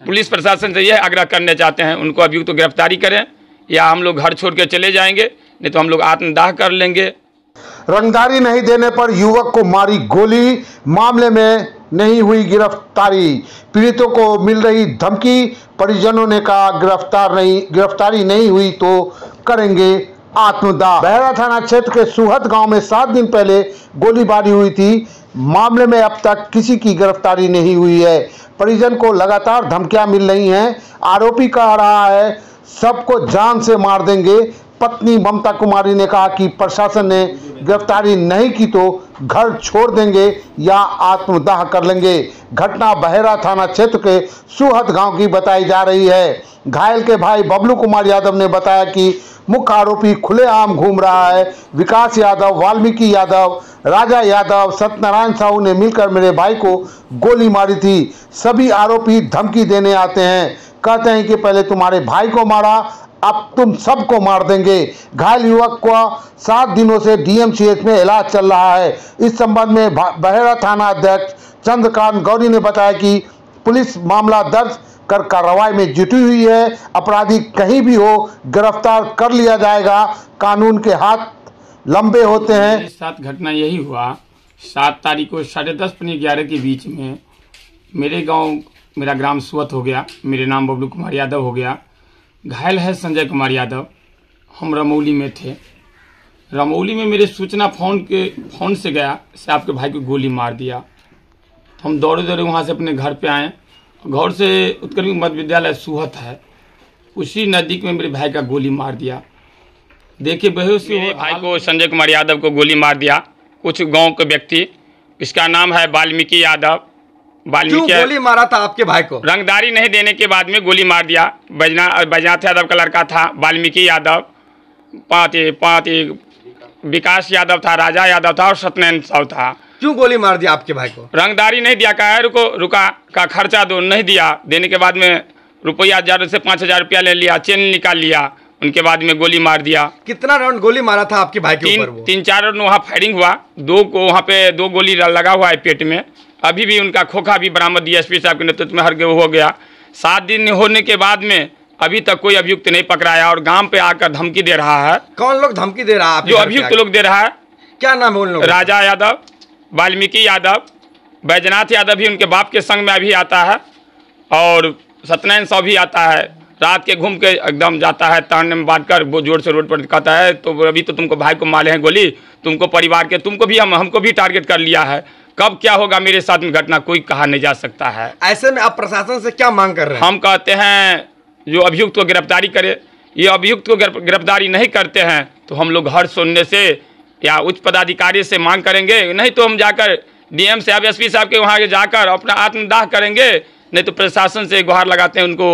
Police प्रशासन से यह आग्रह करने चाहते हैं, उनको अभियुक्त तो गिरफ्तारी करें या हम लोग घर छोड़ के चले जाएंगे, नहीं तो हम लोग आत्मदाह कर लेंगे। रंगदारी नहीं देने पर युवक को मारी गोली, मामले में नहीं हुई गिरफ्तारी। पीड़ितों को मिल रही धमकी, परिजनों ने कहा गिरफ्तारी नहीं हुई तो करेंगे आत्मदाह। बहरा थाना क्षेत्र के सुहद गांव में 7 दिन पहले गोलीबारी हुई थी। मामले में अब तक किसी की गिरफ्तारी नहीं हुई है। परिजन को लगातार धमकियां मिल रही हैं। आरोपी कह रहा है सबको जान से मार देंगे। पत्नी ममता कुमारी ने कहा कि प्रशासन ने गिरफ्तारी नहीं की तो घर छोड़ देंगे या आत्मदाह कर लेंगे। घटना बहरा थाना क्षेत्र के सुहद गांव की बताई जा रही है। घायल के भाई बबलू कुमार यादव ने बताया कि मुख्य आरोपी खुलेआम घूम रहा है। विकास यादव, वाल्मीकि यादव, राजा यादव, सत्यनारायण साहू ने मिलकर मेरे भाई को गोली मारी थी। सभी आरोपी धमकी देने आते हैं, कहते हैं कि पहले तुम्हारे भाई को मारा, अब तुम सबको मार देंगे। घायल युवक को 7 दिनों से डीएमसीएच में इलाज चल रहा है। इस संबंध में बहरा थाना अध्यक्ष चंद्रकांत गौरी ने बताया कि पुलिस मामला दर्ज कर कार्रवाई में जुटी हुई है। अपराधी कहीं भी हो गिरफ्तार कर लिया जाएगा। कानून के हाथ लंबे होते हैं। मेरे साथ घटना यही हुआ, 7 तारीख को 10:30 पौने 11 के बीच में मेरा ग्राम सुहद हो गया। मेरे नाम बबलू कुमार यादव हो गया। घायल है संजय कुमार यादव। हम रमौली में थे। रमौली में मेरे सूचना फोन से गया से आपके भाई को गोली मार दिया। हम दौड़े वहाँ से अपने घर पे आए। घर से उत्कर्मी मध्य विद्यालय सुहद है, उसी नज़दीक में मेरे भाई का गोली मार दिया। देखिए बेहोश मेरे भाई को संजय कुमार यादव को गोली मार दिया कुछ गांव के व्यक्ति। इसका नाम है वाल्मीकि यादव। क्यों गोली मारा था आपके भाई को? रंगदारी नहीं देने के बाद में गोली मार दिया। बैजनाथ यादव का लड़का था, वाल्मीकि यादव, पाती विकास यादव था, राजा यादव था और सत्यनारायण साहू था। क्यों गोली मार दिया आपके भाई को? रंगदारी नहीं दिया, कहा रुका का खर्चा दो, नहीं दिया। देने के बाद में रुपया 1000 से 5000 रुपया ले लिया, चेन निकाल लिया। उनके बाद में गोली मार दिया। कितना राउंड गोली मारा था आपके भाई के ऊपर? 3-4 राउंड वहाँ फायरिंग हुआ। वहाँ पे 2 गोली लगा हुआ है पेट में। अभी भी उनका खोखा भी बरामद डीएसपी साहब के नेतृत्व में हो गया। 7 दिन होने के बाद में अभी तक कोई अभियुक्त नहीं पकड़ाया और गांव पे आकर धमकी दे रहा है। कौन लोग धमकी दे रहा है? जो अभियुक्त लोग दे रहा है। क्या नाम है उन लोगों? राजा यादव, वाल्मीकि यादव, बैजनाथ यादव भी उनके बाप के संग में अभी आता है और सत्यनारायण साहू भी आता है। रात के घूम के एकदम जाता है, ताने में बांध कर वो जोर से रोड पर कहता है तो अभी तो तुमको भाई को मारे हैं गोली, तुमको परिवार के, तुमको भी हमको भी टारगेट कर लिया है। कब क्या होगा मेरे साथ में घटना कोई कहा नहीं जा सकता है। ऐसे में आप प्रशासन से क्या मांग कर रहे हैं? हम कहते हैं जो अभियुक्त को गिरफ्तारी करे। ये अभियुक्त को गिरफ्तारी नहीं करते हैं तो हम लोग घर सुनने से या उच्च पदाधिकारी से मांग करेंगे, नहीं तो हम जाकर डीएम साहब, एसपी साहब के वहाँ जाकर अपना आत्मदाह करेंगे। नहीं तो प्रशासन से गुहार लगाते हैं उनको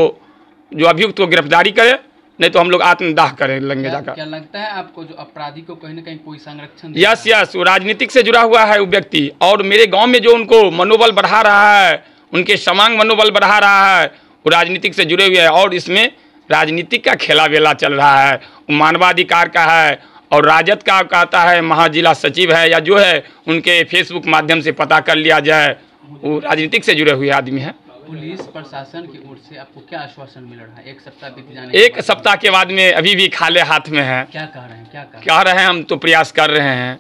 जो अभियुक्त को गिरफ्तारी करे, नहीं तो हम लोग आत्मदाह कर लेंगे जाकर। क्या लगता है आपको जो अपराधी को कहीं ना कहीं कोई संरक्षण? यस, वो राजनीतिक से जुड़ा हुआ है वो व्यक्ति। और मेरे गांव में जो उनको मनोबल बढ़ा रहा है, उनके समांग मनोबल बढ़ा रहा है, वो राजनीतिक से जुड़े हुए हैं। और इसमें राजनीतिक का खेला वेला चल रहा है। मानवाधिकार का है और राजद का कहता है महाजिला सचिव है या जो है, उनके फेसबुक माध्यम से पता कर लिया जाए, वो राजनीतिक से जुड़े हुए आदमी हैं। पुलिस प्रशासन की ओर से आपको क्या आश्वासन मिल रहा है? 1 सप्ताह बीत जाने, 1 सप्ताह के बाद में अभी भी खाले हाथ में है। क्या कह रहे हैं? कह रहे हैं हम तो प्रयास कर रहे हैं।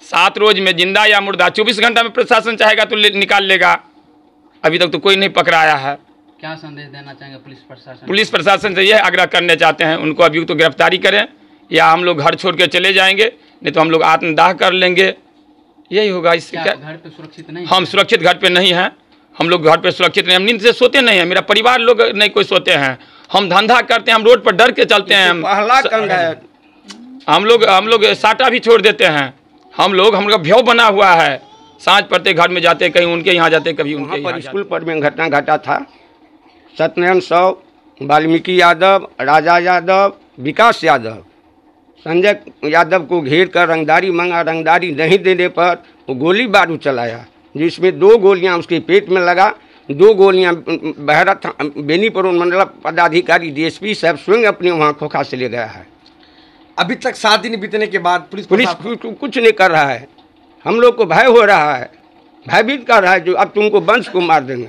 7 रोज में जिंदा या मुर्दा 24 घंटा में प्रशासन चाहेगा तो निकाल लेगा। अभी तक तो कोई नहीं पकड़ाया है। क्या संदेश देना चाहेंगे पुलिस प्रशासन? पुलिस प्रशासन से यह आग्रह करने चाहते हैं उनको अभियुक्त तो गिरफ्तारी करें या हम लोग घर छोड़ के चले जाएंगे, नहीं तो हम लोग आत्मदाह कर लेंगे। यही होगा। इससे क्या घर पे सुरक्षित नहीं? हम सुरक्षित घर पे नहीं हैं। हम लोग घर पे सुरक्षित नहीं, हम नींद से सोते नहीं हैं। मेरा परिवार लोग नहीं कोई सोते हैं। हम धंधा करते हैं, हम रोड पर डर के चलते हैं। हम लोग साटा भी छोड़ देते हैं। हम लोग भ्यव बना हुआ है। सांझ पड़ते घर में जाते, कहीं उनके यहाँ जाते, कभी उनके यहाँ। स्कूल पर में घटना घटा था। सत्यनारायण साहू, वाल्मीकि यादव, राजा यादव, विकास यादव, संजय यादव को घेर कर रंगदारी मांगा। रंगदारी नहीं देने पर वो गोली बारूद चलाया, जिसमें 2 गोलियां उसके पेट में लगा। 2 गोलियां बहरा बेनीपुर मंडल पदाधिकारी डीएसपी साहब स्वयं अपने वहाँ खोखा से ले गया है। अभी तक 7 दिन बीतने के बाद पुलिस कुछ नहीं कर रहा है। हम लोग को भय हो रहा है, भयभीत कर रहा है जो अब तुमको वंश को मार देंगे।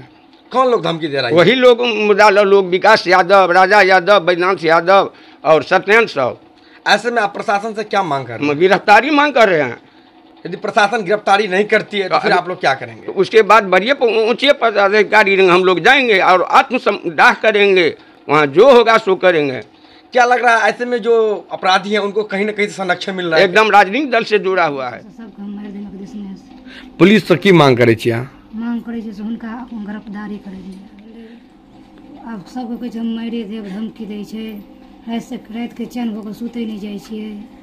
कौन लोग धमकी दे रहा है? वही लोग मुदाला लोग, विकास यादव, राजा यादव, बैजनाथ यादव और सत्येंद्र साहु। ऐसे में आप प्रशासन से क्या मांग कर रहे हैं? गिरफ्तारी मांग कर रहे हैं। यदि प्रशासन गिरफ्तारी नहीं करती है तो फिर आप लोग क्या करेंगे? तो उसके बाद बड़े ऊंचे पदाधिकारी हम लोग जाएंगे और आत्मदाह करेंगे, वहाँ जो होगा सो करेंगे। क्या लग रहा है ऐसे में जो अपराधी हैं उनको कहीं ना कहीं से संरक्षण मिल रहा है? एकदम राजनीतिक दल से जुड़ा हुआ है। पुलिस से की मांग करे छियै? मांग करे छै से हुनका गिरफ्तारी करे दियै। आब सबके कहै छै हम मारिए देब, धमकी दै छै। राति के चैन भऽ कऽ सुतै नहि जाइ छियै।